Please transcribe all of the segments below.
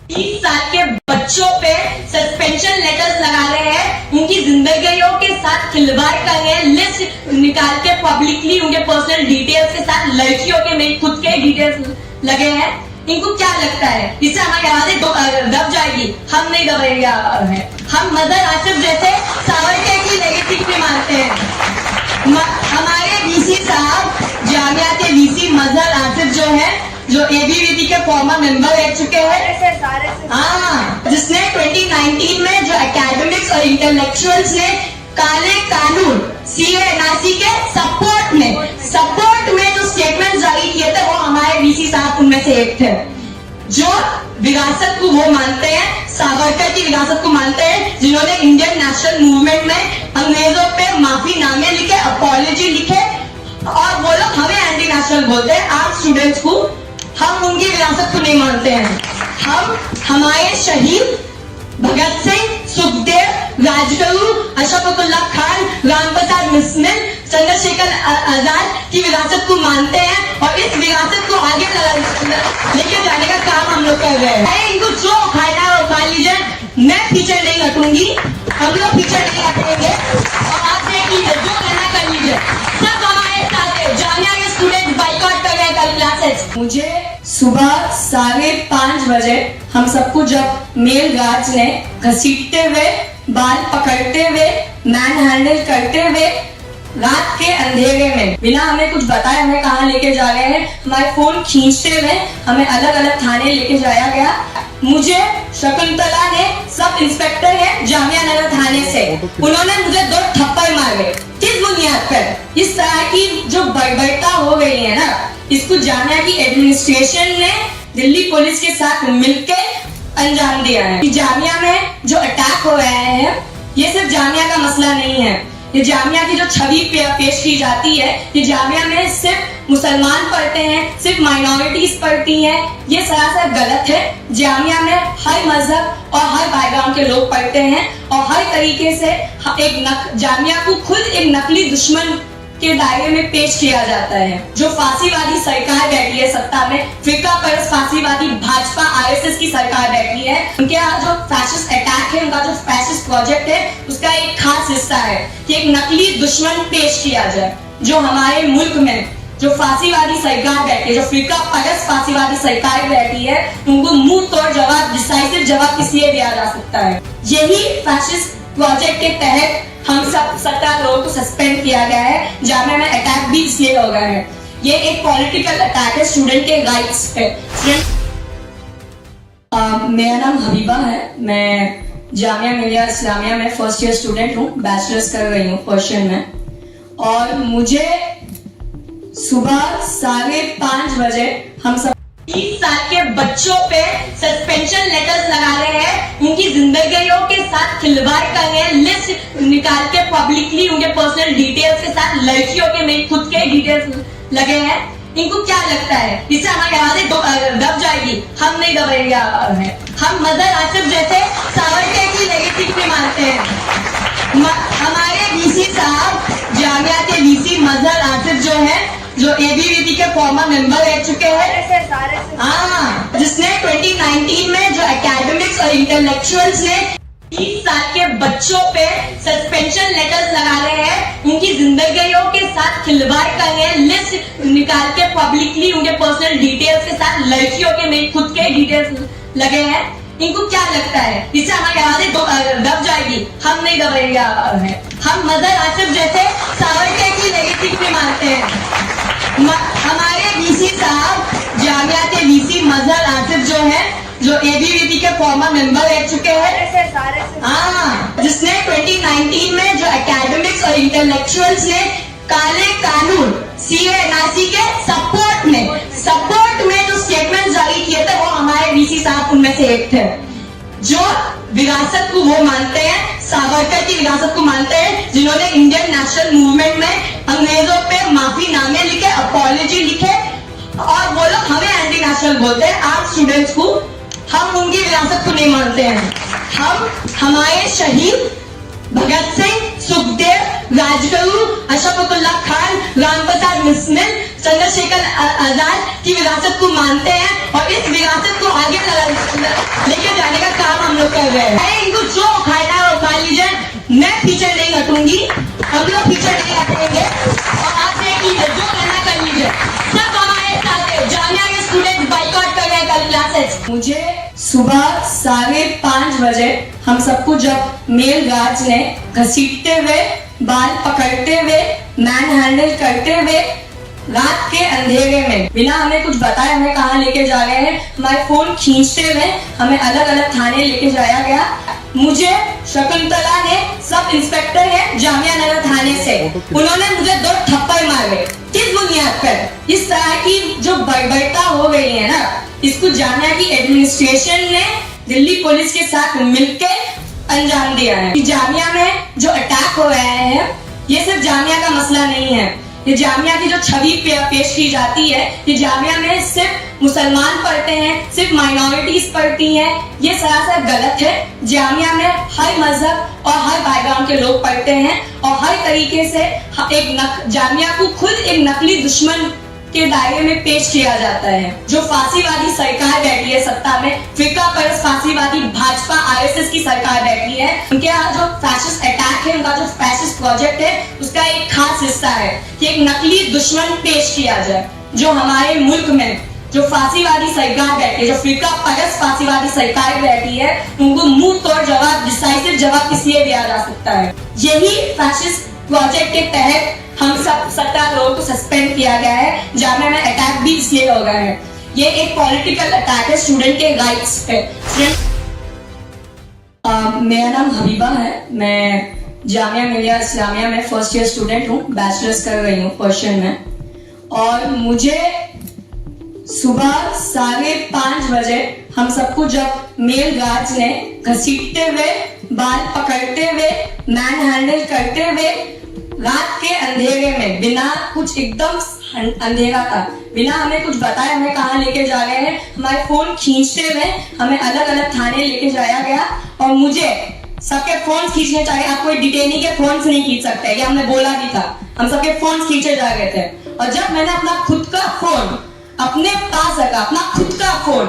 30 साल के बच्चों पे सस्पेंशन लेटर्स लगा रहे हैं, उनकी जिंदगियों के साथ खिलवाड़ कर रहे हैं, लिस्ट निकाल के पब्लिकली उनके पर्सनल डिटेल्स के साथ लड़कियों के मेरे खुद के डिटेल्स लगे हैं। इनको क्या लगता है इससे हमारी आवाजें दब जाएगी? हम नहीं दबेंगे। हम मदर आसिफ जैसे सावरकर की लेगेसी पे मानते हैं। हमारे वीसी साहब, जामिया के वीसी मदर आसिफ जो है, जो एबीवीपी के फॉर्मर मेंबर रह चुके हैं, हाँ, जिसने 2019 में जो एकेडमिक्स और इंटेलेक्चुअल्स ने काले कानून CA/NRC के सपोर्ट में जो स्टेटमेंट जारी किए थे, वो हमारे वीसी साहब उनमें से एक थे, जो विरासत को वो मानते हैं, सावरकर की विरासत को मानते हैं, जिन्होंने इंडियन नेशनल मूवमेंट में अंग्रेजों पे माफीनामे लिखे, अपॉलजी लिखे, और वो लोग हमें एंटी नेशनल बोलते हैं आर्ट स्टूडेंट्स को। हम उनकी विरासत को नहीं मानते हैं। हम हमारे शहीद भगत सिंह, सुखदेव, राजगुरु, अशफाकुल्लाह खान, रामप्रसाद बिस्मिल, चंद्रशेखर आजाद की विरासत को मानते हैं, और इस विरासत को आगे लेके जाने का काम हम लोग कर रहे हैं। इनको जो उखाड़ना है उखाड़ लीजिए, मैं पीछे नहीं हटूंगी, हम लोग पीछे नहीं हटेंगे, और आप देख लीजिए, जो करना कर लीजिए। सब हमारे साथ है। जामिया के स्टूडेंट बाइकआउट कर रहे हैं कल क्लासेस। मुझे सुबह 5:30 बजे हम सबको जब मेल गार्ड्स ने घसीटते हुए, बाल पकड़ते हुए, मैन हैंडल करते हुए, रात के अंधेरे में बिना हमें कुछ बताए हमें कहाँ लेके जा रहे हैं, हमारे फोन खींचते हुए हमें अलग अलग थाने लेके जाया गया। मुझे शकुंतला ने, सब इंस्पेक्टर है जामिया नगर थाने से, उन्होंने मुझे 2 थप्पड़ मारे। किस बुनियाद पर? इस तरह की जो बर्बरता हो गई है ना, इसको जामिया की एडमिनिस्ट्रेशन ने दिल्ली पुलिस के साथ मिलकर अंजाम दिया है। जामिया में जो अटैक हो रहे हैं, ये सिर्फ जामिया का मसला नहीं है, ये जामिया की जो छवि पेश की जाती है, ये जामिया में सिर्फ मुसलमान पढ़ते हैं, सिर्फ माइनॉरिटीज पढ़ती हैं, ये सरासर गलत है। जामिया में हर मजहब और हर बैकग्राउंड के लोग पढ़ते हैं, और हर तरीके से जामिया को खुद एक नकली दुश्मन के दायरे में पेश किया जाता है। जो फांसीवादी सरकार बैठी है सत्ता में, फिरका परस्त फांसीवादी भाजपा RSS की सरकार बैठी है, उनके यहाँ जो फैशिस्ट अटैक है, उनका जो फैशिस्ट प्रोजेक्ट है, उसका एक खास हिस्सा है कि एक नकली दुश्मन पेश किया जाए। जो हमारे मुल्क में जो फांसीवादी सरकार बैठी है, जो फिरका परस्त फांसीवादी सरकार बैठी है, उनको मुंह तोड़ जवाब, डिसाइसिव जवाब इसलिए दिया जा सकता है। यही फैशिस्ट प्रोजेक्ट के तहत हम सब 17 लोगों को सस्पेंड किया गया है। जामिया में अटैक भी इसलिए हो गया है, ये एक पॉलिटिकल अटैक है स्टूडेंट के राइट्स पे। मेरा नाम हबीबा है, मैं जामिया मिलिया इस्लामिया में फर्स्ट ईयर स्टूडेंट हूँ, बैचलर्स कर रही हूँ पर्शियन में, और मुझे सुबह 5:30 बजे हम सब 30 साल के बच्चों पे सस्पेंशन लेटर्स लगा रहे हैं, उनकी जिंदगियों के साथ खिलवाड़ कर रहे हैं, लिस्ट निकाल के पब्लिकली उनके पर्सनल डिटेल्स के साथ लड़कियों के मेरे खुद के डिटेल्स लगे हैं। इनको क्या लगता है इससे हमारी आवाजें दब जाएगी? हम नहीं दबेंगे। हम मदर आसिफ जैसे सावरकर की लेगेसी पे मानते हैं। हमारे वीसी साहब, जामिया के वीसी मदर आसिफ जो है, जो एबीवीपी के फॉर्मर मेंबर रह चुके हैं, हाँ, जिसने 2019 में जो एकेडमिक्स और इंटेलेक्चुअल्स ने 30 साल के बच्चों पे सस्पेंशन लेटर्स लगा रहे हैं, उनकी जिंदगियों के साथ खिलवाड़ कर रहे हैं, लिस्ट निकाल के पब्लिकली उनके पर्सनल डिटेल्स के साथ लड़कियों के मेरे खुद के डिटेल्स लगे हैं। इनको क्या लगता है इससे हमारी आवाजें दब जाएगी? हम नहीं दबेंगे। हम मदर आसिफ जैसे सावरकर की लेगेसी पे मानते हैं। हमारे वीसी साहब, जामिया के वीसी मदर आसिफ जो है, जो एबीवीपी के फॉर्मर मेंबर रह चुके हैं, हाँ, जिसने 2019 में जो एकेडमिक्स और इंटेलेक्चुअल्स ने काले कानून CA/NRC के सपोर्ट में जो स्टेटमेंट जारी किए थे, वो हमारे वीसी साहब उनमें से एक थे, जो विरासत को वो मानते हैं, सावरकर की विरासत को मानते हैं, जिन्होंने इंडियन नेशनल मूवमेंट में अंग्रेजों पे माफीनामे लिखे, अपॉलजी लिखे, और वो लोग हमें एंटी नेशनल बोलते हैं आर्ट स्टूडेंट्स को। हम उनकी विरासत को नहीं मानते हैं। हम हमारे शहीद भगत सिंह, सुखदेव, राजगुरु, अशफाकुल्लाह खान, रामप्रसाद बिस्मिल, चंद्रशेखर आजाद की विरासत को मानते हैं और इस विरासत को आगे लेके जाने का काम हम लोग कर रहे हैं। इनको जो खाना है वो खा लीजिए, मैं पीछे नहीं हटूंगी, हम लोग पीछे नहीं हटेंगे और आप देख लीजिए जो करना कर लीजिए। सब हमारे साथ है, जामिया के स्टूडेंट बाइकआउट कर रहे हैं कल क्लासेस। मुझे सुबह 5:30 बजे हम सबको जब मेल गार्ड्स ने घसीटते हुए, बाल पकड़ते हुए, मैन हैंडल करते हुए रात के अंधेरे में बिना हमें कुछ बताए हमें कहाँ लेके जा रहे हैं, हमारे फोन खींचते हुए हमें अलग अलग थाने लेके जाया गया। मुझे शकुंतला ने, सब इंस्पेक्टर है जामिया नगर थाने से, उन्होंने मुझे 2 थप्पड़ मारे। किस बुनियाद पर? इस तरह की जो बर्बरता हो गई है ना, इसको जामिया की एडमिनिस्ट्रेशन ने दिल्ली पुलिस के साथ मिलकर अंजाम दिया है। जामिया में जो अटैक हो रहा है ये सिर्फ जामिया का मसला नहीं है, ये जामिया की जो छवि पेश की जाती है, ये जामिया में सिर्फ मुसलमान पढ़ते हैं, सिर्फ माइनॉरिटीज पढ़ती हैं, ये सरासर गलत है। जामिया में हर मजहब और हर बैकग्राउंड के लोग पढ़ते हैं और हर तरीके से जामिया को खुद एक नकली दुश्मन के दायरे में पेश किया जाता है। जो फांसीवादी सरकार बैठी है सत्ता में, फिरका परस्त फांसीवादी भाजपा आरएसएस की सरकार बैठी है, उनके यहाँ जो फैशिस्ट अटैक है, उनका जो फैशिस्ट प्रोजेक्ट है, उसका एक खास हिस्सा है कि एक नकली दुश्मन पेश किया जाए। जो हमारे मुल्क में जो फांसीवादी सरकार बैठी है, जो फिरका परस्त फांसीवादी सरकार बैठी है, उनको मुंह तोड़ जवाब, डिसाइसिव जवाब इसलिए दिया जा सकता है। यही फैशिस्ट प्रोजेक्ट के तहत हम सब 17 लोगों को सस्पेंड किया गया है। जामिया में अटैक भी इसलिए हो गया है, ये एक पॉलिटिकल अटैक है स्टूडेंट के राइट्स पे। मेरा नाम हबीबा है, मैं जामिया मिलिया इस्लामिया में फर्स्ट ईयर स्टूडेंट हूँ, बैचलर्स कर रही हूँ पर्शियन में। और मुझे सुबह 5:30 बजे हम सबको जब मेल गार्ड्स ने घसीटते हुए, बाल पकड़ते हुए, मैन हैंडल करते हुए रात के अंधेरे में, बिना कुछ, एकदम अंधेरा था, बिना हमें कुछ बताए हमें कहाँ लेके जा रहे हैं, हमारे फोन खींचते हुए हमें अलग अलग थाने लेके जाया गया। और मुझे सबके फोन खींचने चाहिए, आप कोई डिटेनी के फोन नहीं खींच सकते, ये हमने बोला भी था, हम सबके फोन खींचे जा रहे थे। और जब मैंने अपना खुद का फोन अपने पास रखा, अपना खुद का फोन,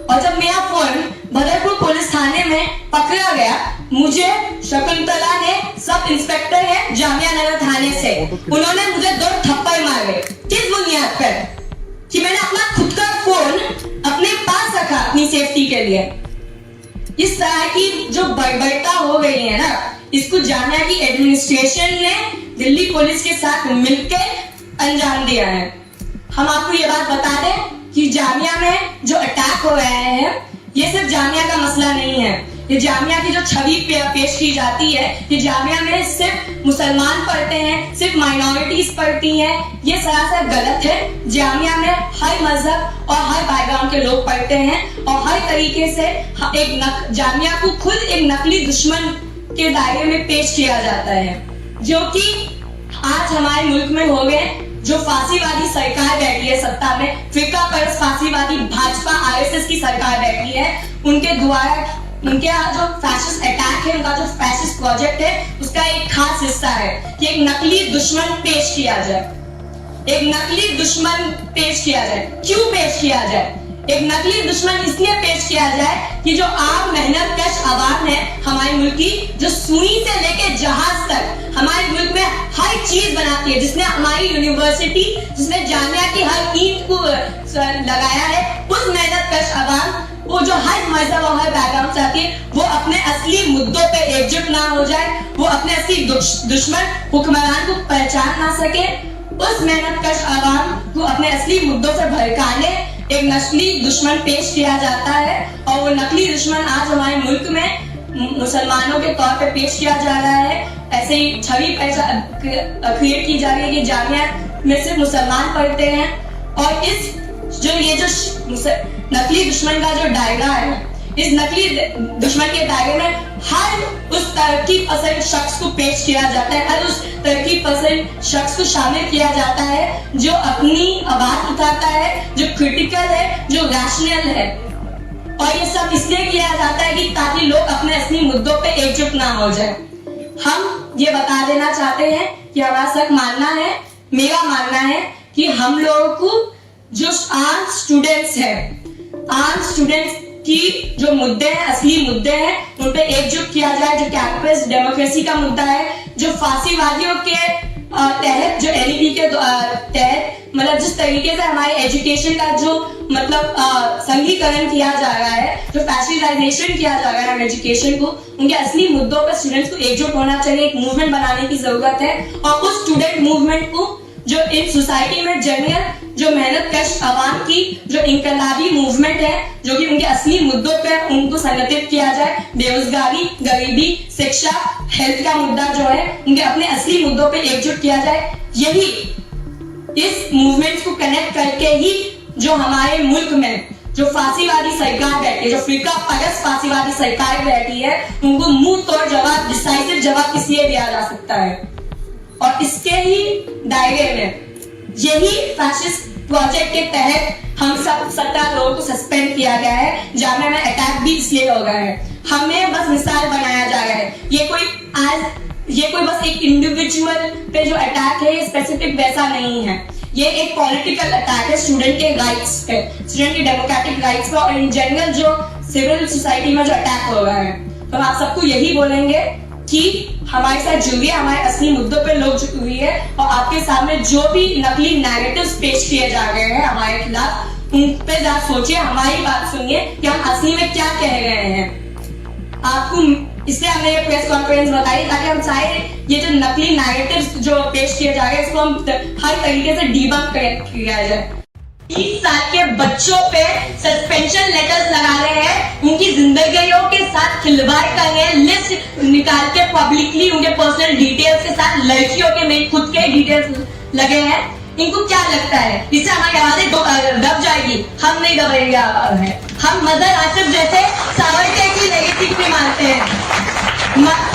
और जब मेरा फोन बदरपुर पुलिस थाने में पकड़ा गया, मुझे शकुंतला ने, सब इंस्पेक्टर है जामिया नगर थाने से, उन्होंने मुझे 2 थप्पड़ मारे। किस बुनियाद पर? कि मैंने अपना खुद का फोन अपने पास रखा अपनी सेफ्टी के लिए। इस तरह की जो बर्बरता हो गई है ना, इसको जामिया की एडमिनिस्ट्रेशन ने दिल्ली पुलिस के साथ मिलकर अंजाम दिया है। हम आपको ये बात बता दें कि जामिया में जो अटैक हो रहा है ये सिर्फ जामिया का मसला नहीं है, ये जामिया की जो छवि पेश की जाती है, ये जामिया में सिर्फ मुसलमान पढ़ते हैं, सिर्फ माइनॉरिटीज पढ़ती हैं, ये सरासर गलत है। जामिया में हर मजहब और हर बैकग्राउंड के लोग पढ़ते हैं और हर तरीके से जामिया को खुद एक नकली दुश्मन के दायरे में पेश किया जाता है, जो कि आज हमारे मुल्क में हो गए। जो फांसीवादी सरकार बैठी है सत्ता में, फिरका परस्त फांसीवादी भाजपा आरएसएस की सरकार बैठी है, उनके द्वारा उनके यहाँ जो फैशिस्ट अटैक है, उनका जो फैशिस्ट प्रोजेक्ट है, उसका एक खास हिस्सा है कि एक नकली दुश्मन पेश किया जाए। एक नकली दुश्मन पेश किया जाए। क्यों पेश किया जाए? एक नकली दुश्मन इसलिए पेश किया जाए कि जो आम मेहनत कश आवाम है हमारे मुल्क की, जो सुई से लेके जहाज तक हमारे मुल्क में हर चीज बनाती है, जिसने हमारी यूनिवर्सिटी, जिसने जामिया की हर ईंट को लगाया है, उस मेहनत कश आवाम, वो जो हर मजहब और हर बैकग्राउंड चाहती है, वो अपने असली मुद्दों पे एकजुट ना हो जाए, वो अपने असली दुश्मन हुक्मरान को पहचान ना सके, उस मेहनत कश आवाम को अपने असली मुद्दों से भड़काने एक नकली दुश्मन पेश किया जाता है। और वो नकली दुश्मन आज हमारे मुल्क में मुसलमानों के तौर पे पेश किया जा रहा है। ऐसे ही छवि क्रिएट की जा रही है कि जामिया में सिर्फ मुसलमान पढ़ते हैं, और ये जो नकली दुश्मन का जो दायरा है, इस नकली दुश्मन के दायरे में हर उस तरक्की पसंद शख्स को पेश किया जाता है, हर उस तरक्की पसंद शख्स को शामिल किया जाता है जो अपनी आवाज उठाता है, जो क्रिटिकल है, जो रैशनल है। और ये सब इसलिए किया जाता है कि ताकि लोग अपने असली मुद्दों पे एकजुट ना हो जाए। हम ये बता देना चाहते हैं कि हमारा सख्त मानना है, मेरा मानना है कि हम लोगों को जो आर्म स्टूडेंट्स हैं, आर्म स्टूडेंट्स की जो मुद्दे हैं, असली मुद्दे हैं, उन पे एकजुट किया जाए। जो कैंपस डेमोक्रेसी का मुद्दा है, जो फांसीवादियों के तहत, जो एलईडी के तहत, मतलब जिस तरीके से हमारे एजुकेशन का जो मतलब संघीकरण किया जा रहा है, जो फैसिलाइजेशन किया जा रहा है एजुकेशन को, उनके असली मुद्दों पर स्टूडेंट्स को एकजुट होना चाहिए। एक मूवमेंट बनाने की जरूरत है और उस स्टूडेंट मूवमेंट को जो इन सोसाइटी में जनरल जो मेहनत कश आवाम की जो इनकलाबी मूवमेंट है, जो कि उनके असली मुद्दों पर उनको संगठित किया जाए। बेरोजगारी, गरीबी, शिक्षा, हेल्थ का मुद्दा जो है, उनके अपने असली मुद्दों पे एकजुट किया जाए। यही इस मूवमेंट को कनेक्ट करके ही जो हमारे मुल्क में जो फांसीवादी सरकार बैठी है, जो फिरका परस्त फांसीवादी सरकार बैठी है, उनको मुंह तोड़ जवाब, डिसाइसिव जवाब इसलिए दिया जा सकता है। और इसके ही दायरे में यही फैसिस्ट प्रोजेक्ट के तहत हम सब 17 लोगों को सस्पेंड किया गया है। जामिया में अटैक भी इसलिए हो गया है। हमें बस मिसाल बनाया जा रहा है। ये कोई बस एक इंडिविजुअल पे जो अटैक है, ये स्पेसिफिक वैसा नहीं है। ये एक पॉलिटिकल अटैक है स्टूडेंट के राइट्स पे, स्टूडेंट के डेमोक्रेटिक राइट्स पे, और इन जनरल जो सिविल सोसाइटी में जो अटैक हो रहा है। तो आप सबको यही बोलेंगे कि हमारे साथ जुड़िए, हमारे असली मुद्दों पे लोग जुड़िए और आपके सामने जो भी नकली नैरेटिव्स पेश किए जा रहे हैं हमारे खिलाफ, उन पे जरा सोचिए, हमारी बात सुनिए कि हम असली में क्या कह रहे हैं। आपको इसलिए हमने ये प्रेस कॉन्फ्रेंस बताई ताकि हम चाहे ये जो नकली नैरेटिव्स जो पेश किए जा रहे हैं, इसको हम हर तरीके से डिबंक किया जाए। 30 साल के बच्चों पे सस्पेंशन लेटर्स लगा रहे हैं, उनकी जिंदगियों के साथ खिलवाड़ कर रहे हैं, लिस्ट निकाल के पब्लिकली उनके पर्सनल डिटेल्स के साथ लड़कियों के मेरे खुद के डिटेल्स लगे हैं। इनको क्या लगता है इससे हमारी आवाजें दब जाएगी? हम नहीं दबेंगे। हम मदर आसिफ जैसे सावरकर की लेगेसी को मानते हैं।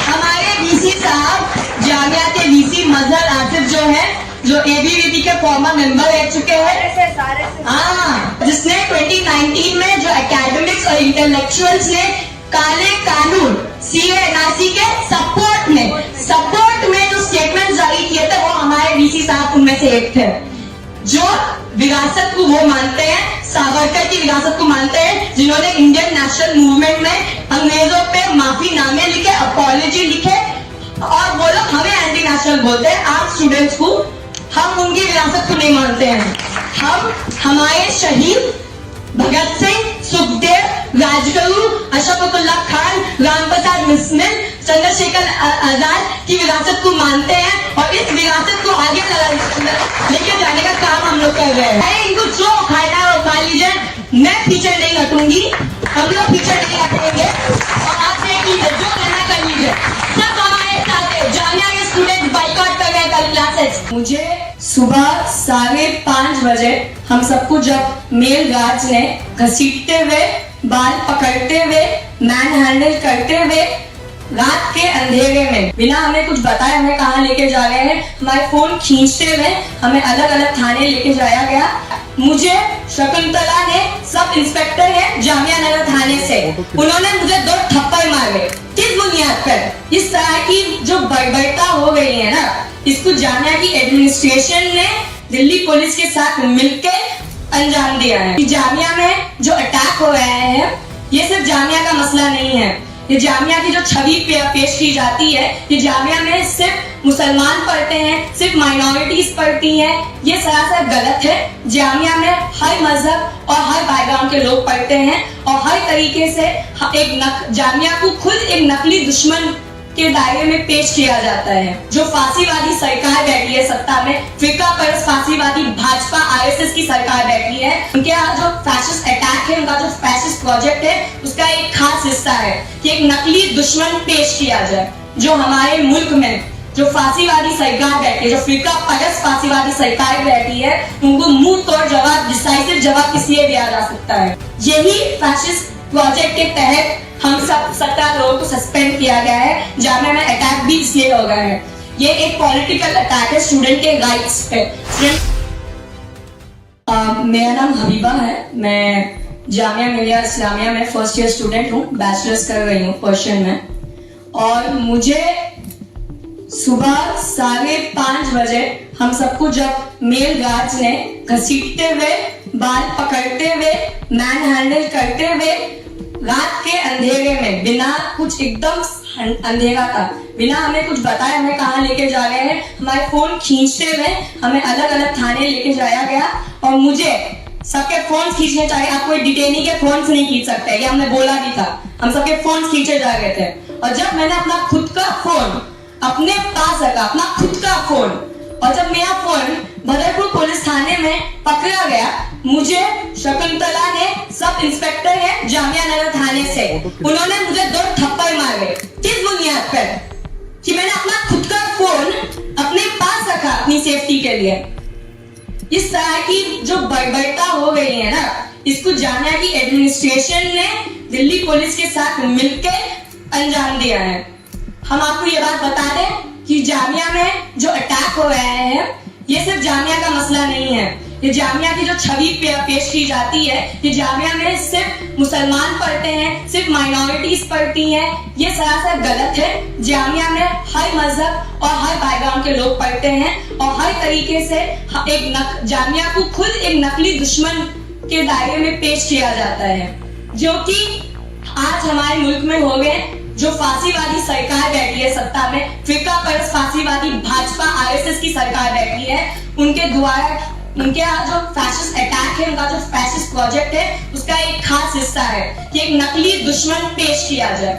हमारे वीसी साहब, जामिया के वीसी मजहर आसिफ जो है, जो एबीवीपी के फॉर्मर मेंबर रह चुके हैं, हाँ, जिसने 2019 में जो एकेडमिक्स और इंटेलेक्चुअल्स ने काले कानून CA/NRC के सपोर्ट में जो स्टेटमेंट जारी किए थे, वो हमारे वीसी साहब उनमें से एक थे, जो विरासत को वो मानते हैं, सावरकर की विरासत को मानते हैं, जिन्होंने इंडियन नेशनल मूवमेंट में अंग्रेजों पे माफीनामे लिखे, अपॉलॉजी लिखे, और वो लोग हमें एंटी नेशनल बोलते हैं आर्म स्टूडेंट्स को। हम उनकी विरासत को नहीं मानते हैं। हम हमारे शहीद भगत सिंह, सुखदेव, राजगुरु, अशफाकुल्लाह खान, रामप्रसाद बिस्मिल, चंद्रशेखर आजाद की विरासत को मानते हैं और इस विरासत को आगे लेके जाने का काम हम लोग कर रहे हैं। इनको जो उखाड़ना है उखाड़ लीजिए, मैं पीछे नहीं हटूंगी, हम लोग पीछे नहीं हटेंगे और आप देख लीजिए, जो करना कर लीजिए। सब हमारे साथ है। जामिया के स्टूडेंट बाइकआउट कर रहे हैं कल क्लासेस। मुझे सुबह 5:30 बजे हम सबको जब मेल गार्ड्स ने घसीटते हुए, बाल पकड़ते हुए, मैन हैंडल करते हुए, रात के अंधेरे में बिना हमें कुछ बताए हमें कहाँ लेके जा रहे हैं, हमारे फोन खींचते हुए हमें अलग अलग थाने लेके जाया गया। मुझे शकुंतला ने, सब इंस्पेक्टर है जामिया नगर थाने से, उन्होंने मुझे 2 थप्पड़ मारे। किस बुनियाद पर? इस तरह की जो बर्बरता हो गई है ना, इसको जामिया की एडमिनिस्ट्रेशन ने दिल्ली पुलिस के साथ मिलकर अंजाम दिया है। जामिया में जो अटैक हो रहे हैं, ये सिर्फ जामिया का मसला नहीं है। ये जामिया की जो छवि पेश की जाती है, ये जामिया में सिर्फ मुसलमान पढ़ते हैं, सिर्फ माइनॉरिटीज पढ़ती हैं, ये सरासर गलत है। जामिया में हर मजहब और हर बैकग्राउंड के लोग पढ़ते हैं और हर तरीके से जामिया को खुद एक नकली दुश्मन के दायरे में पेश किया जाता है। जो फांसीवादी सरकार बैठी है सत्ता में, फिरका परस्त फांसीवादी भाजपा RSS की सरकार बैठी है, उनके यहाँ जो फैसिस्ट अटैक है, उनका जो फैसिस्ट प्रोजेक्ट है, उसका एक खास हिस्सा है कि एक नकली दुश्मन पेश किया जाए। जो हमारे मुल्क में जो फांसीवादी सरकार बैठी है, जो फिरका परस्त फांसीवादी सरकार बैठी है, उनको मुंह तोड़ जवाब, डिसाइसिव जवाब इसलिए दिया जा सकता है। यही फैसिस्ट प्रोजेक्ट के तहत हम सब 17 लोगों को सस्पेंड किया गया है। जामिया में अटैक भी इसलिए हो गया है। ये एक पॉलिटिकल अटैक है स्टूडेंट के राइट्स पे। मेरा नाम हबीबा है, मैं जामिया मिलिया इस्लामिया में फर्स्ट ईयर स्टूडेंट हूँ, बैचलर्स कर रही हूँ पर्शियन में। और मुझे सुबह 5:30 बजे हम सबको जब मेल गार्ड्स ने घसीटते हुए, बाल पकड़ते हुए, मैन हैंडल करते हुए, रात के अंधेरे में बिना कुछ, एकदम अंधेरा था, बिना हमें कुछ बताए हमें कहाँ लेके जा रहे हैं, हमारे फोन खींचते हुए हमें अलग अलग थाने लेके जाया गया। और मुझे सबके फोन खींचने चाहिए, आप कोई डिटेनी के फोन नहीं खींच सकते, ये हमने बोला भी था, हम सबके फोन खींचे जा रहे थे। और जब मैंने अपना खुद का फोन अपने पास रखा, अपना खुद का फोन, और जब मेरा फोन बदरपुर पुलिस थाने में पकड़ा गया, मुझे शकुंतला ने, सब इंस्पेक्टर है जामिया नगर थाने से, उन्होंने मुझे 2 थप्पड़ मारे। किस बुनियाद पर? कि मैंने अपना खुद का फोन अपने पास रखा अपनी सेफ्टी के लिए। इस तरह की जो बर्बरता हो गई है ना, इसको जामिया की एडमिनिस्ट्रेशन ने दिल्ली पुलिस के साथ मिलकर अंजाम दिया है। हम आपको ये बात बता दें कि जामिया में जो अटैक हो रहे हैं, ये सिर्फ जामिया का मसला नहीं है, ये जामिया की जो छवि पेश की जाती है कि जामिया में सिर्फ मुसलमान पढ़ते हैं, सिर्फ माइनॉरिटीज पढ़ती हैं, ये सरासर गलत है। जामिया में हर मजहब और हर बैकग्राउंड के लोग पढ़ते हैं और हर तरीके से जामिया को खुद एक नकली दुश्मन के दायरे में पेश किया जाता है, जो कि आज हमारे मुल्क में हो गए। जो फांसीवादी सरकार बैठी है सत्ता में, फिरका परस्त फांसीवादी भाजपा आरएसएस की सरकार बैठी है, उनके द्वारा उनके यहाँ जो फैशिस्ट अटैक है, उनका जो फैशिस्ट प्रोजेक्ट है, उसका एक खास हिस्सा है कि एक नकली दुश्मन पेश किया जाए,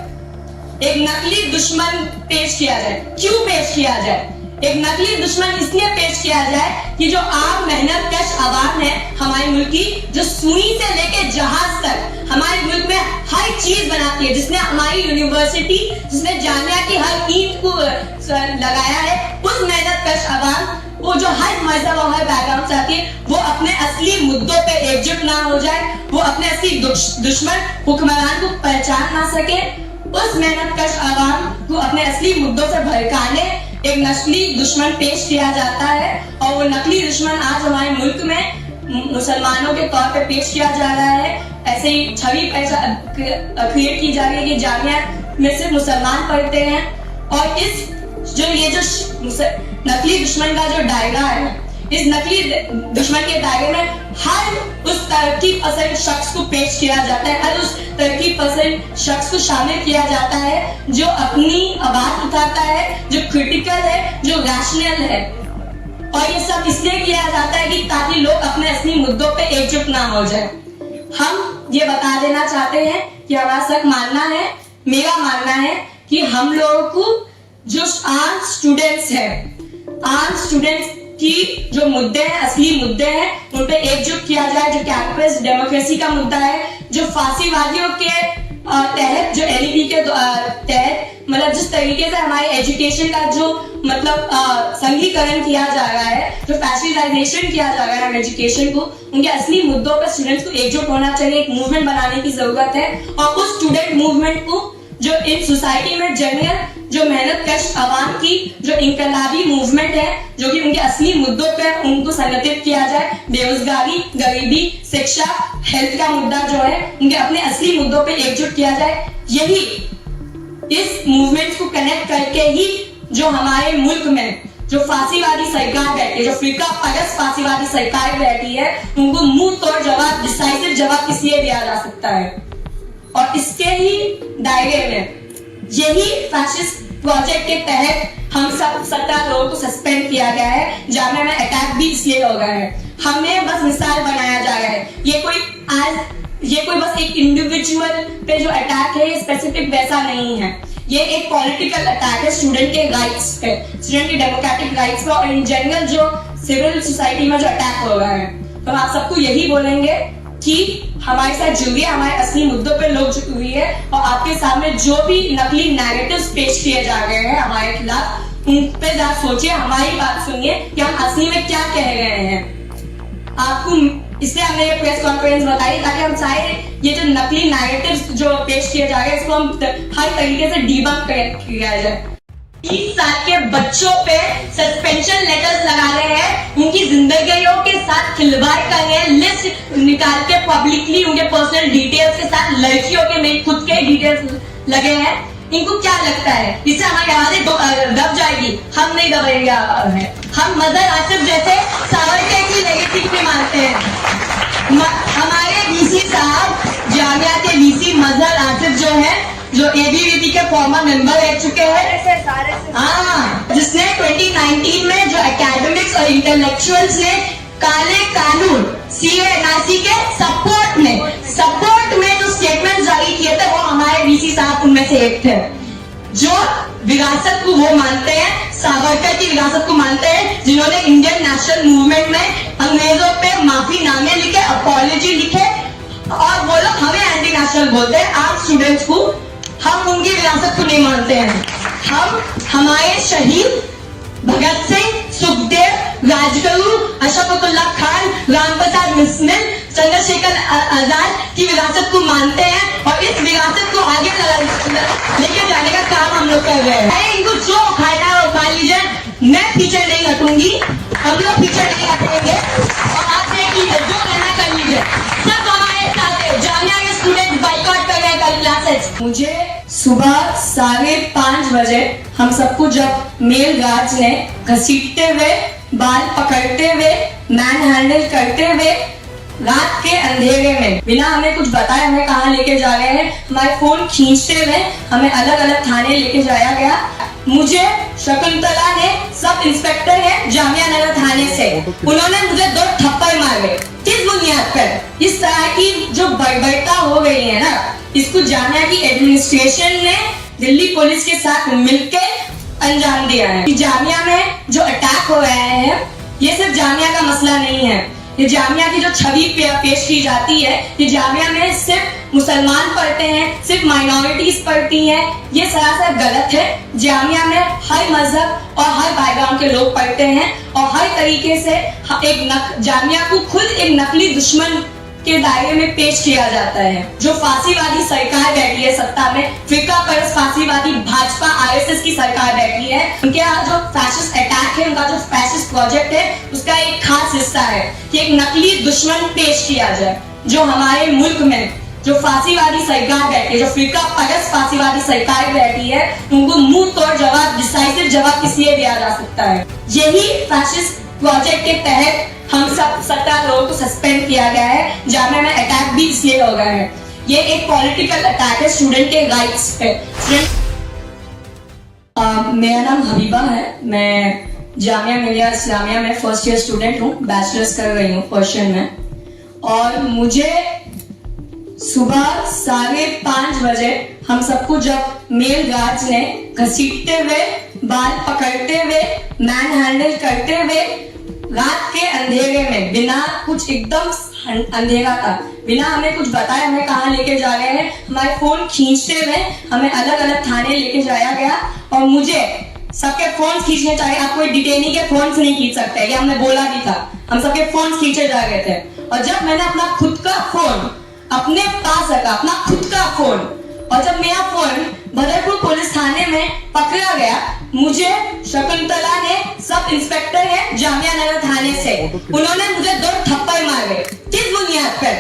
एक नकली दुश्मन पेश किया जाए। क्यों पेश किया जाए? एक नकली दुश्मन इसलिए पेश किया जाए कि जो आम मेहनत कश आवाम है हमारे मुल्क की, जो सुई से लेके जहाज तक हमारे मुल्क में हर चीज बनाती है, जिसने हमारी यूनिवर्सिटी, जिसने जामिया की हर ईंट को लगाया है, उस मेहनत कश आवाम, वो जो हर मजहब और हर बैकग्राउंड से आती है, वो अपने असली मुद्दों पे एकजुट ना हो जाए, वो अपने असली दुश्मन हुक्मरान को पहचान ना सके, उस मेहनत कश आवाम को अपने असली मुद्दों से भड़काने एक नकली दुश्मन पेश किया जाता है। और वो नकली दुश्मन आज हमारे मुल्क में मुसलमानों के तौर पे पेश किया जा रहा है। ऐसे ही छवि क्रिएट की जा रही है कि जामिया में सिर्फ मुसलमान पढ़ते हैं, और ये जो नकली दुश्मन का जो दायरा है, इस नकली दुश्मन के दायरे में हर उस तरक्की पसंद शख्स को पेश किया जाता है, हर उस तरक्की पसंद शख्स को शामिल किया जाता है जो अपनी आवाज उठाता है, जो क्रिटिकल है, जो रैशनल है। और ये सब इसलिए किया जाता है कि ताकि लोग अपने असली मुद्दों पे एकजुट ना हो जाए। हम ये बता देना चाहते हैं कि हमारा सख्त मानना है, मेरा मानना है कि हम लोगों को जो आम स्टूडेंट्स है, आम स्टूडेंट्स की जो मुद्दे हैं, असली मुद्दे हैं, उन पे एकजुट किया जाए। जो कैंपस डेमोक्रेसी का मुद्दा है, जो फांसीवादियों के तहत, जो एलईडी के तहत, मतलब जिस तरीके से हमारे एजुकेशन का जो मतलब संघीकरण किया जा रहा है, जो फैसिलाइजेशन किया जा रहा है एजुकेशन को, उनके असली मुद्दों पर स्टूडेंट्स को एकजुट होना चाहिए। एक मूवमेंट बनाने की जरूरत है, और उस स्टूडेंट मूवमेंट को जो इन सोसाइटी में जनरल जो मेहनत कश आवाम की जो इनकलाबी मूवमेंट है, जो कि उनके असली मुद्दों पर उनको संगठित किया जाए, बेरोजगारी, गरीबी, शिक्षा, हेल्थ का मुद्दा जो है, उनके अपने असली मुद्दों पे एकजुट किया जाए। यही इस मूवमेंट को कनेक्ट करके ही जो हमारे मुल्क में जो फांसीवादी सरकार बैठी है, जो फिरका परस्त फांसीवादी सरकार बैठी है, उनको मुंह तोड़ जवाब, डिसाइसिव जवाब इसलिए दिया जा सकता है। और इसके ही दायरे में यही फैशिस्ट प्रोजेक्ट के तहत हम सब 17 लोगों को सस्पेंड किया गया है। जामिया में अटैक भी इसलिए हो गया है, हमें बस मिसाल बनाया जा रहा है। ये कोई बस एक इंडिविजुअल पे जो अटैक है, ये स्पेसिफिक वैसा नहीं है, ये एक पॉलिटिकल अटैक है स्टूडेंट के राइट्स पे, स्टूडेंट के डेमोक्रेटिक राइट्स पे, और इन जनरल जो सिविल सोसाइटी में जो अटैक हो रहा है। तो आप सबको यही बोलेंगे कि हमारे साथ जुड़िए, हमारे असली मुद्दों पे लोग जुड़िए, और आपके सामने जो भी नकली नैरेटिव्स पेश किए जा रहे हैं हमारे खिलाफ, उन पे जरा सोचिए, हमारी बात सुनिए कि हम असली में क्या कह रहे हैं। आपको इसलिए हमने ये प्रेस कॉन्फ्रेंस बताई ताकि हम चाहे ये जो नकली नैरेटिव्स जो पेश किए जा रहे हैं, इसको हम हर तरीके से डिबंक किया जाए। 20 साल के बच्चों पे सस्पेंशन लेटर्स लगा रहे हैं, उनकी जिंदगियों के साथ खिलवाड़ कर रहे हैं, लिस्ट निकाल के पब्लिकली उनके पर्सनल डिटेल्स के साथ, लड़कियों के मेरे खुद के डिटेल्स लगे हैं। इनको क्या लगता है इससे हमारी आवाजें दब जाएगी? हम नहीं दबेंगे आवाजें। हम मदर आसिफ जैसे सावरकर की लेगेसी पे मानते हैं। हमारे वीसी साहब, जामिया के वीसी मजहर आसिफ जो है, जो एबीवीपी के फॉर्मर मेंबर रह चुके हैं, हाँ, जिसने 2019 में जो एकेडमिक्स और इंटेलेक्चुअल्स ने काले कानून सीए एनआरसी के सपोर्ट में जो स्टेटमेंट जारी किए थे, वो हमारे वीसी साहब उनमें से एक थे, जो विरासत को वो मानते हैं, सावरकर की विरासत को मानते हैं, जिन्होंने इंडियन नेशनल मूवमेंट में अंग्रेजों पे माफीनामे लिखे, अपॉलजी लिखे, और वो लोग हमें एंटी नेशनल बोलते हैं आम स्टूडेंट्स को। हम उनकी विरासत को नहीं मानते हैं। हम हमारे शहीद भगत सिंह, सुखदेव, राजगुरु, अशफाकुल्लाह खान, रामप्रसाद बिस्मिल, चंद्रशेखर आजाद की विरासत को मानते हैं, और इस विरासत को आगे लेके जाने का काम हम लोग कर रहे हैं। इनको जो उखाड़ना है उखाड़ लीजिए, मैं पीछे नहीं हटूंगी, हम लोग पीछे नहीं हटेंगे, और आप देख लीजिए जो करना कर लीजिए। सब हमारे साथ है। जामिया के स्टूडेंट बाइकआउट कर रहे हैं कल क्लासेस। मुझे सुबह 5:30 बजे हम सबको जब मेल गार्ड्स ने घसीटते हुए, बाल पकड़ते हुए, मैन हैंडल करते हुए, रात के अंधेरे में बिना हमें कुछ बताए हमें कहाँ लेके जा रहे हैं, हमारे फोन खींचते हुए हमें अलग अलग थाने लेके जाया गया। मुझे शकुंतला ने, सब इंस्पेक्टर है जामिया नगर थाने से, उन्होंने मुझे 2 थप्पड़ मारे। किस बुनियाद पर? इस तरह की जो बर्बरता हो गई है ना, इसको जामिया की एडमिनिस्ट्रेशन ने दिल्ली पुलिस के साथ मिलकर अंजाम दिया है। जामिया में जो अटैक हो रहे हैं, ये सिर्फ जामिया का मसला नहीं है। ये जामिया की जो छवि पेश की जाती है, ये जामिया में सिर्फ मुसलमान पढ़ते हैं, सिर्फ माइनॉरिटीज पढ़ती हैं, ये सरासर गलत है। जामिया में हर मजहब और हर बैकग्राउंड के लोग पढ़ते हैं, और हर तरीके से जामिया को खुद एक नकली दुश्मन के दायरे में पेश किया जाता है। जो फांसीवादी सरकार बैठी है सत्ता में, फिरका परस्त फांसीवादी भाजपा आरएसएस की सरकार बैठी है, उनके यहाँ जो फैशिस्ट अटैक है, उनका जो फैशिस्ट प्रोजेक्ट है, उसका एक खास हिस्सा है कि एक नकली दुश्मन पेश किया जाए। जो हमारे मुल्क में जो फांसीवादी सरकार बैठी है, जो फिरका परस्त फांसीवादी सरकार बैठी है, उनको मुंह तोड़ जवाब, डिसाइसिव जवाब किसलिए दिया जा सकता है? यही फैशिस्ट प्रोजेक्ट के तहत हम सब 17 लोगों को सस्पेंड किया गया है। जामिया में अटैक भी इसलिए हो गया है। ये एक पॉलिटिकल अटैक है स्टूडेंट के राइट्स पे। मेरा नाम हबीबा है, मैं जामिया मिलिया इस्लामिया में फर्स्ट ईयर स्टूडेंट हूँ, बैचलर्स कर रही हूँ पर्शियन में। और मुझे सुबह 5:30 बजे हम सबको जब मेल गार्ड्स ने घसीटते हुए, बाल पकड़ते हुए, मैन हैंडल करते हुए, रात के अंधेरे में, बिना कुछ, एकदम अंधेरा था, बिना हमें कुछ बताए हमें कहाँ लेके जा रहे हैं, हमारे फोन खींचते हुए हमें अलग अलग थाने लेके जाया गया। और मुझे सबके फोन खींचने चाहिए, आप कोई डिटेनी के फोन नहीं खींच सकते, ये हमने बोला भी था, हम सबके फोन खींचे जा रहे थे। और जब मैंने अपना खुद का फोन अपने पास रखा, अपना खुद का फोन, और जब मेरा फोन बदरपुर पुलिस थाने में पकड़ा गया, मुझे शकुंतला ने, सब इंस्पेक्टर है जामिया नगर थाने से, उन्होंने मुझे 2 थप्पड़ मारे। किस बुनियाद पर?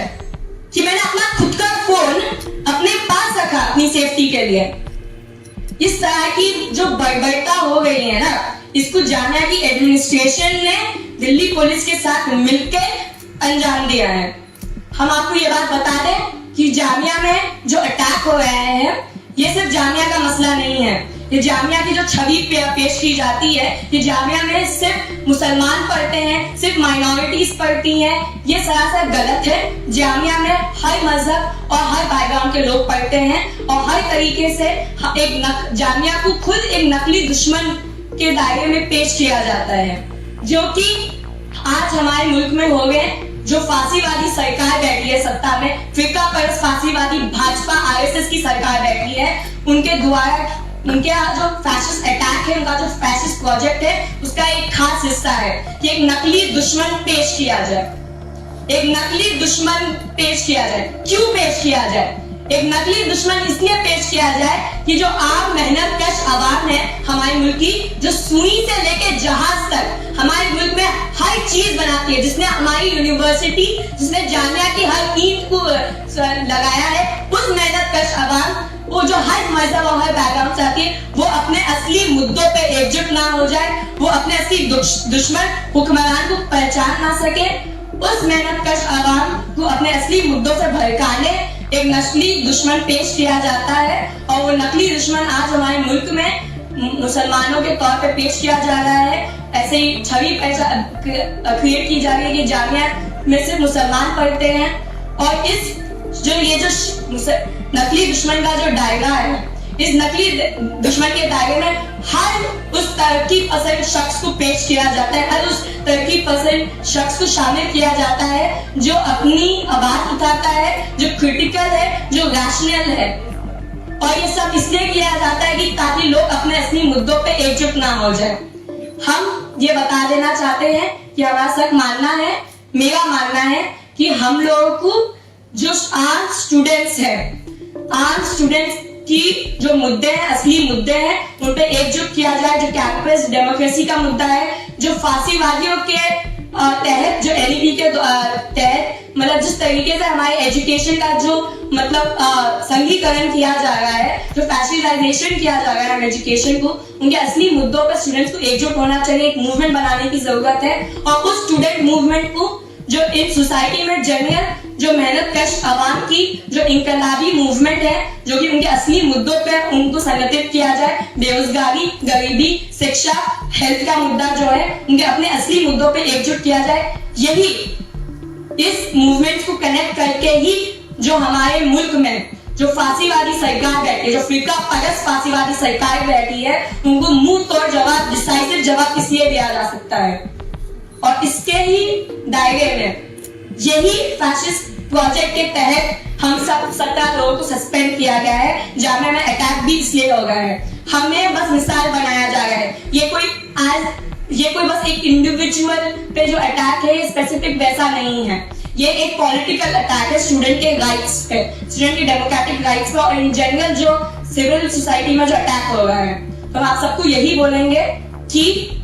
कि मैंने अपना खुद का फोन अपने पास रखा अपनी सेफ्टी के लिए। इस तरह की जो बर्बरता हो गई है ना, इसको जामिया की एडमिनिस्ट्रेशन ने दिल्ली पुलिस के साथ मिलकर अंजाम दिया है। हम आपको ये बात बता दें कि जामिया में जो अटैक हो रहे हैं, ये सिर्फ जामिया का मसला नहीं है। ये जामिया की जो छवि पेश की जाती है, ये जामिया में सिर्फ मुसलमान पढ़ते हैं, सिर्फ माइनॉरिटीज पढ़ती हैं, ये सरासर गलत है। जामिया में हर मजहब और हर बैकग्राउंड के लोग पढ़ते हैं, और हर तरीके से जामिया को खुद एक नकली दुश्मन के दायरे में पेश किया जाता है, जो कि आज हमारे मुल्क में हो गए। जो फांसीवादी सरकार बैठी है सत्ता में, फिरका परस्त फांसीवादी भाजपा आरएसएस की सरकार बैठी है, उनके द्वारा, उनके यहाँ जो फैशिस्ट अटैक है, उनका जो फैशिस्ट प्रोजेक्ट है, उसका एक खास हिस्सा है कि एक नकली दुश्मन पेश किया जाए। एक नकली दुश्मन पेश किया जाए। क्यों पेश किया जाए? एक नकली दुश्मन इसलिए पेश किया जाए कि जो आम मेहनत कश आवाम है हमारे मुल्क की, जो सुई से लेके जहाज तक हमारे मुल्क में हर चीज बनाती है, जिसने हमारी यूनिवर्सिटी, जिसने जामिया की हर ईंट को लगाया है, उस मेहनत कश आवाम वो जो हर मजहब और हर बैकग्राउंड से आती है, वो अपने असली मुद्दों पे एकजुट ना हो जाए, वो अपने असली दुश्मन हुक्मरान को पहचान ना सके, उस मेहनतकश आवाम को अपने असली मुद्दों से भड़काने एक नस्ली दुश्मन पेश किया जाता है। और वो नकली दुश्मन आज हमारे मुल्क में मुसलमानों के तौर पे पेश किया जा रहा है। ऐसे ही छवि क्रिएट की जा रही है कि जामिया में सिर्फ मुसलमान पढ़ते हैं, और इस जो नकली दुश्मन का जो दायरा है, इस नकली दुश्मन के दायरे में हर उस तरक्की पसंद शख्स को पेश किया जाता है, हर उस तरक्की पसंद शख्स को शामिल किया जाता है जो अपनी आवाज उठाता है, जो क्रिटिकल है, जो रैशनल है। और ये सब इसलिए किया जाता है कि ताकि लोग अपने असली मुद्दों पे एकजुट ना हो जाए। हम ये बता देना चाहते हैं कि हमारा सख्त मानना है, मेरा मानना है कि हम लोगों को जो आम स्टूडेंट्स हैं, आम स्टूडेंट्स की जो मुद्दे हैं, असली मुद्दे हैं, उन पे एकजुट किया जाए। जो कैंपस डेमोक्रेसी का मुद्दा है, जो फांसीवादियों के तहत, जो एलईडी के तहत, मतलब जिस तरीके से हमारे एजुकेशन का जो मतलब संघीकरण किया जा रहा है, जो फैसिलाइजेशन किया जा रहा है एजुकेशन को, उनके असली मुद्दों पर स्टूडेंट्स को एकजुट होना चाहिए। एक मूवमेंट बनाने की जरूरत है, और उस स्टूडेंट मूवमेंट को जो इन सोसाइटी में जनरल जो मेहनतकश आवाम की जो इनकलाबी मूवमेंट है, जो कि उनके असली मुद्दों पर उनको संगठित किया जाए। बेरोजगारी, गरीबी, शिक्षा, हेल्थ का मुद्दा जो है, उनके अपने असली मुद्दों पे एकजुट किया जाए। यही इस मूवमेंट को कनेक्ट करके ही जो हमारे मुल्क में जो फांसीवादी सरकार बैठी है, जो फिरका परस्त फांसीवादी सरकार बैठी है, उनको मुंह तोड़ जवाब, डिसाइसिव जवाब इसलिए दिया जा सकता है। और इसके ही दायरे में यही फैसिस्ट प्रोजेक्ट के तहत हम सब 17 लोगों को सस्पेंड किया गया है। जामिया में अटैक भी इसलिए हो गया है, हमें बस मिसाल बनाया जा रहा है। ये कोई बस एक इंडिविजुअल पे जो अटैक है, ये स्पेसिफिक वैसा नहीं है। ये एक पॉलिटिकल अटैक है स्टूडेंट के राइट्स पे, स्टूडेंट के डेमोक्रेटिक राइट्स पे, और इन जनरल जो सिविल सोसाइटी में जो अटैक हो रहा है। तो आप सबको यही बोलेंगे कि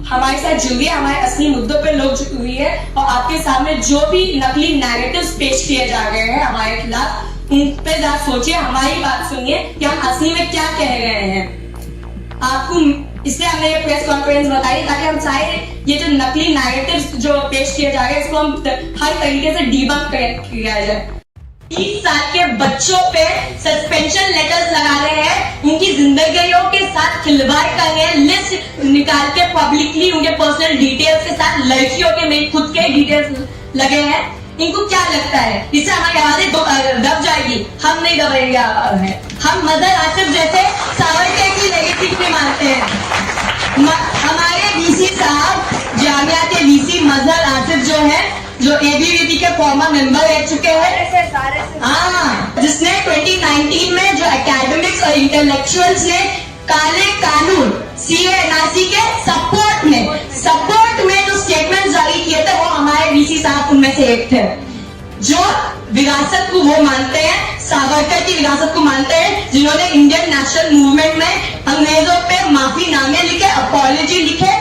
हमारे साथ जुड़िए, हमारे असली मुद्दों पे लोग जुड़िए, और आपके सामने जो भी नकली नैरेटिव्स पेश किए जा रहे हैं हमारे खिलाफ, उन पे जरा सोचिए, हमारी बात सुनिए कि हम असली में क्या कह रहे हैं। आपको इसलिए हमने ये प्रेस कॉन्फ्रेंस बताई ताकि हम चाहे ये जो नकली नैरेटिव्स जो पेश किए जा रहे हैं, इसको हम हर तरीके से डिबंक किया जाए। 20 साल के बच्चों पे सस्पेंशन लेटर्स लगा रहे हैं, उनकी जिंदगियों के साथ खिलवाड़ कर रहे हैं, लिस्ट निकाल के पब्लिकली उनके पर्सनल डिटेल्स के साथ लड़कियों के मेरे खुद के डिटेल्स लगे हैं। इनको क्या लगता है इससे हमारी आवाजें दब जाएगी? हम नहीं दबेंगे। हम मदर आसिफ जैसे सावरकर की लेगेसी भी मानते हैं। हमारे वीसी साहब, जामिया के वीसी मदर आसिफ जो है, जो एबीवीपी के फॉर्मर मेंबर रह चुके हैं, हाँ, जिसने 2019 में जो एकेडमिक्स और इंटेलेक्चुअल्स ने काले कानून CA/NRC के सपोर्ट में जो स्टेटमेंट जारी किए थे, वो हमारे वीसी साहब उनमें से एक थे, जो विरासत को वो मानते हैं, सावरकर की विरासत को मानते हैं, जिन्होंने इंडियन नेशनल मूवमेंट में अंग्रेजों पे माफीनामे लिखे, अपॉलजी लिखे,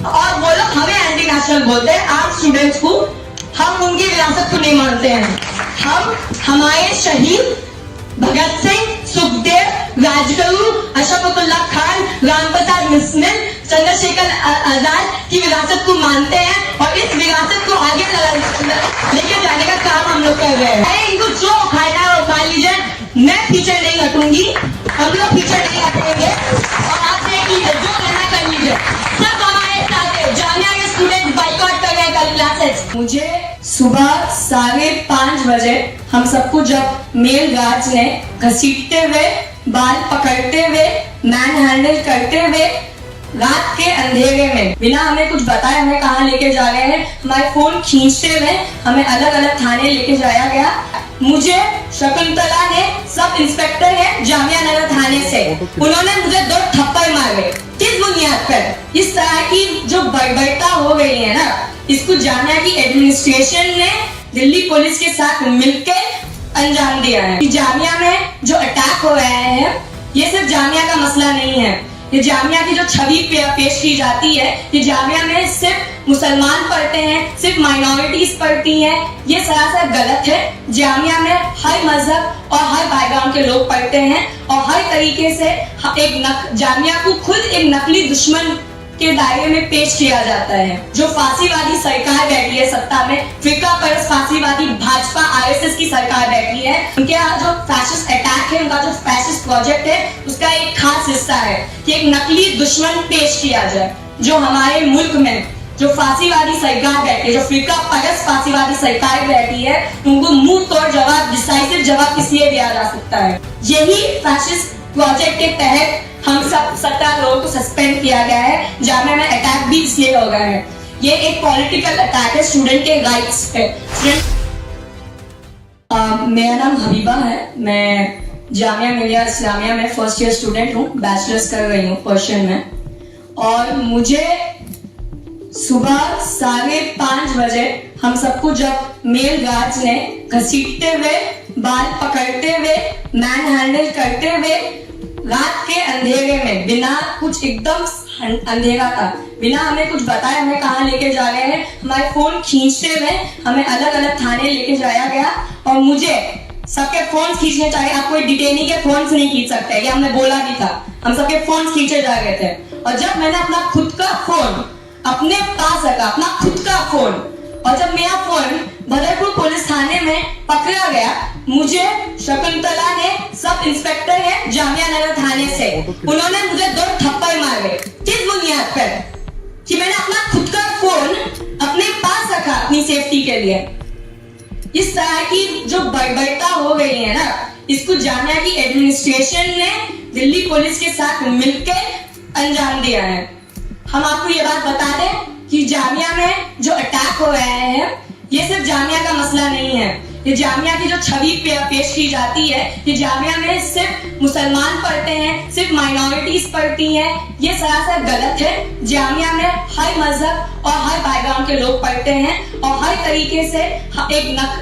और वो लोग हमें एंटी नेशनल बोलते हैं आम स्टूडेंट्स को। हम उनकी विरासत को नहीं मानते हैं। हम हमारे शहीद भगत सिंह, सुखदेव, राजगुरु, अशफाकुल्लाह खान, रामप्रसाद बिस्मिल, चंद्रशेखर आजाद की विरासत को मानते हैं, और इस विरासत को आगे लेके जाने का काम हम लोग कर रहे हैं। इनको जो उखाड़ना है उखाड़ लीजिए, मैं पीछे नहीं हटूंगी, हम लोग पीछे नहीं हटेंगे, और आप देख लीजिए, जो करना कर लीजिए। सब हमारे साथ है। जामिया के स्टूडेंट बाइकआउट कर रहे हैं कल क्लासेस। मुझे सुबह 5:30 बजे हम सबको जब मेल गार्ड्स ने घसीटते हुए, बाल पकड़ते हुए, मैन हैंडल करते हुए, रात के अंधेरे में बिना हमें कुछ बताए हमें कहाँ लेके जा रहे हैं, हमारे फोन खींचते हुए हमें अलग अलग थाने लेके जाया गया। मुझे शकुंतला ने, सब इंस्पेक्टर है जामिया नगर थाने से, उन्होंने मुझे 2 थप्पड़ मारे। किस बुनियाद पर? इस तरह की जो बर्बरता हो गई है ना, इसको जामिया की एडमिनिस्ट्रेशन ने दिल्ली पुलिस के साथ मिलकर अंजाम दिया है। जामिया में जो अटैक हो रहे हैं, ये सिर्फ जामिया का मसला नहीं है, ये जामिया की जो छवि पेश की जाती है, ये जामिया में सिर्फ मुसलमान पढ़ते हैं, सिर्फ माइनॉरिटीज पढ़ती हैं, ये सरासर गलत है। जामिया में हर मजहब और हर बैकग्राउंड के लोग पढ़ते हैं और हर तरीके से जामिया को खुद एक नकली दुश्मन के दायरे में पेश किया जाता है। जो फांसीवादी सरकार बैठी है सत्ता में, फिरका परस्त फांसीवादी भाजपा आरएसएस की सरकार बैठी है, उनके यहाँ जो फैशिस्ट अटैक है, उनका जो फैशिस्ट प्रोजेक्ट है, उसका एक खास हिस्सा है कि एक नकली दुश्मन पेश किया जाए। जो हमारे मुल्क में जो फांसीवादी सरकार बैठी है, जो फिरका परस्त फांसीवादी सरकार बैठी है, उनको मुंह तोड़ जवाब, डिसाइसिव जवाब इसलिए दिया जा सकता है। यही फैशिस्ट प्रोजेक्ट के तहत हम सब 17 लोगों को सस्पेंड किया गया है। जामिया में अटैक भी इसलिए हो गया है। ये एक पॉलिटिकल अटैक है स्टूडेंट के राइट्स पे। मेरा नाम हबीबा है, मैं जामिया मिलिया इस्लामिया में फर्स्ट ईयर स्टूडेंट हूँ, बैचलर्स कर रही हूँ पर्शियन में। और मुझे सुबह 5:30 बजे हम सबको जब मेल गार्ड्स ने घसीटते हुए, बाल पकड़ते हुए, मैन हैंडल करते हुए रात के अंधेरे में, बिना कुछ, एकदम अंधेरा था, बिना हमें कुछ बताए हमें कहाँ लेके जा रहे हैं, हमारे फोन खींचते हुए हमें अलग अलग थाने लेके जाया गया। और मुझे सबके फोन खींचने चाहिए, आप कोई डिटेनी के फोन से नहीं खींच सकते, ये हमने बोला भी था, हम सबके फोन खींचे जा रहे थे। और जब मैंने अपना खुद का फोन अपने पास रखा, अपना खुद का फोन, और जब मेरा फोन बदरपुर पुलिस थाने में पकड़ा गया, मुझे शकुंतला ने, सब इंस्पेक्टर है जामिया नगर थाने से, उन्होंने मुझे 2 थप्पड़ मारे। किस बुनियाद पर? कि मैंने अपना खुद का फोन अपने पास रखा अपनी सेफ्टी के लिए। इस तरह की जो बर्बरता हो गई है ना, इसको जामिया की एडमिनिस्ट्रेशन ने दिल्ली पुलिस के साथ मिलकर अंजाम दिया है। हम आपको ये बात बता दें कि जामिया में जो अटैक हो रहे हैं, ये सिर्फ जामिया का मसला नहीं है। ये जामिया की जो छवि पेश की जाती है, ये जामिया में सिर्फ मुसलमान पढ़ते हैं, सिर्फ माइनॉरिटीज पढ़ती हैं, ये सरासर गलत है। जामिया में हर मजहब और हर बैकग्राउंड के लोग पढ़ते हैं और हर तरीके से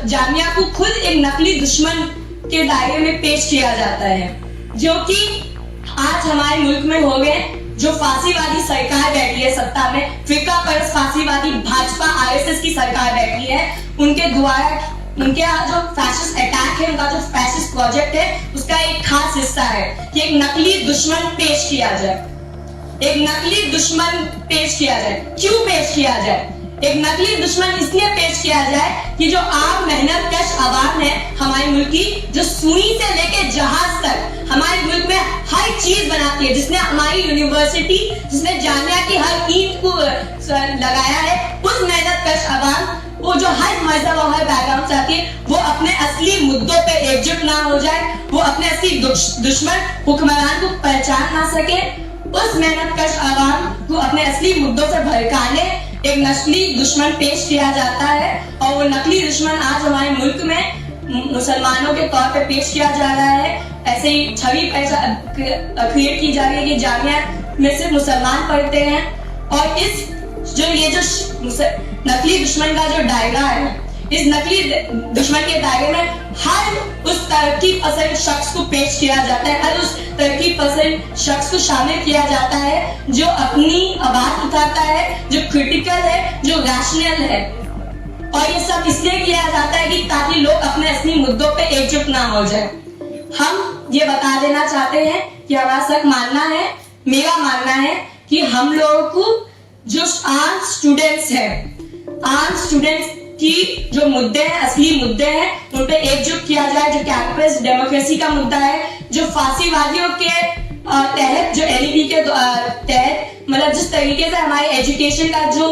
जामिया को खुद एक नकली दुश्मन के दायरे में पेश किया जाता है, जो कि आज हमारे मुल्क में हो गए। जो फांसीवादी सरकार बैठी है सत्ता में, फिरका परस्त फांसीवादी भाजपा आरएसएस की सरकार बैठी है, उनके द्वारा, उनके यहाँ जो फैशिस्ट अटैक है, उनका जो फैशिस्ट प्रोजेक्ट है, उसका एक खास हिस्सा है कि एक नकली दुश्मन पेश किया जाए। एक नकली दुश्मन पेश किया जाए। क्यों पेश किया जाए? एक नकली दुश्मन इसलिए पेश किया जाए कि जो आम मेहनत कश आवाम है हमारे मुल्क की, जो सुई से लेके जहाज तक हमारे मुल्क में हर चीज बनाती है, जिसने हमारी यूनिवर्सिटी, जिसने जामिया की हर ईंट को लगाया है, उस मेहनत कश आवाम, वो जो हर मजहब और हर बैकग्राउंड से आती है, वो अपने असली मुद्दों पे एकजुट ना हो जाए, वो अपने असली दुश्मन हुक्मरान को पहचान ना सके, उस मेहनत कश आवाम को अपने असली मुद्दों से भड़काने एक नकली दुश्मन पेश किया जाता है। और वो नकली दुश्मन आज हमारे मुल्क में मुसलमानों के तौर पे पेश किया जा रहा है। ऐसे ही छवि क्रिएट की जा रही है कि जामिया में सिर्फ मुसलमान पढ़ते हैं। और ये जो नकली दुश्मन का जो दायरा है, इस नकली दुश्मन के दायरे में हर उस तरक्की पसंद शख्स को पेश किया जाता है, हर उस तरक्की पसंद शख्स को शामिल किया जाता है जो अपनी आवाज उठाता है, जो क्रिटिकल है, जो रैशनल है। और ये सब इसलिए किया जाता है कि ताकि लोग अपने असली मुद्दों पे एकजुट ना हो जाए। हम ये बता देना चाहते हैं कि हमारा सख्त मानना है, मेरा मानना है कि हम लोगों को जो आम स्टूडेंट्स हैं, आम स्टूडेंट्स की जो मुद्दे हैं, असली मुद्दे हैं, उन पे एकजुट किया जाए। जो कैंपस डेमोक्रेसी का मुद्दा है, जो फांसीवादियों के तहत, जो एलईडी के तहत, मतलब जिस तरीके से हमारे एजुकेशन का जो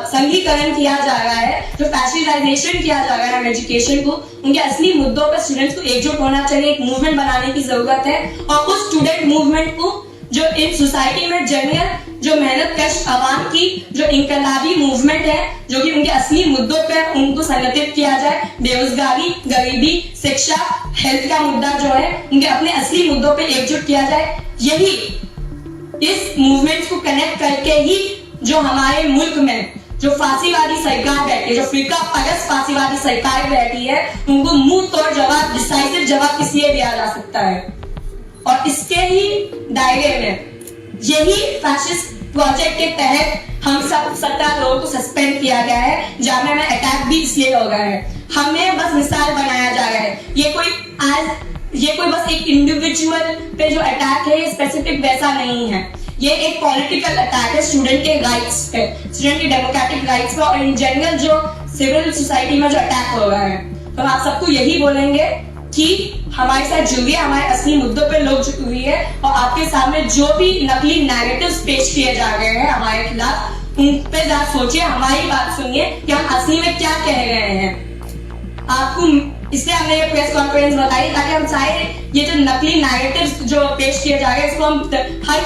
संघीकरण किया जा रहा है, जो फैसिलाइजेशन किया जा रहा है एजुकेशन को, उनके असली मुद्दों पर स्टूडेंट्स को एकजुट होना चाहिए। एक मूवमेंट बनाने की जरूरत है और उस स्टूडेंट मूवमेंट को जो इन सोसाइटी में जनरल जो मेहनत कश आवाम की जो इनकलाबी मूवमेंट है, जो कि उनके असली मुद्दों पर उनको संगठित किया जाए। बेरोजगारी, गरीबी, शिक्षा, हेल्थ का मुद्दा जो है, उनके अपने असली मुद्दों पे एकजुट किया जाए। यही इस मूवमेंट को कनेक्ट करके ही जो हमारे मुल्क में जो फांसीवादी सरकार बैठी है, जो फिरका परस्त फांसीवादी सरकार बैठी है, उनको मुंह तोड़ जवाब, डिसाइसिव जवाब इसलिए दिया जा सकता है। और इसके ही दायरे में यही फैसिस्ट प्रोजेक्ट के तहत हम सब 17 लोगों को सस्पेंड किया गया है, जामिया में अटैक भी इसलिए हो गया है। हमें बस मिसाल बनाया जा रहा है। ये कोई बस एक इंडिविजुअल पे जो अटैक है ये स्पेसिफिक वैसा नहीं है, ये एक पॉलिटिकल अटैक है स्टूडेंट के राइट्स पे, स्टूडेंट के डेमोक्रेटिक राइट्स पे और इन जनरल जो सिविल सोसाइटी में जो अटैक हो रहा है। तो आप सबको यही बोलेंगे कि हमारे साथ जुड़िए, हमारे असली मुद्दों पे लोग जुड़िए और आपके सामने जो भी नकली नैरेटिव्स पेश किए जा रहे हैं हमारे खिलाफ, उन पे जरा सोचिए, हमारी बात सुनिए कि हम असली में क्या कह रहे हैं। आपको इसलिए हमने ये प्रेस कॉन्फ्रेंस बताई ताकि हम चाहे ये जो नकली नैरेटिव्स जो पेश किए जा रहे हैं इसको हम हर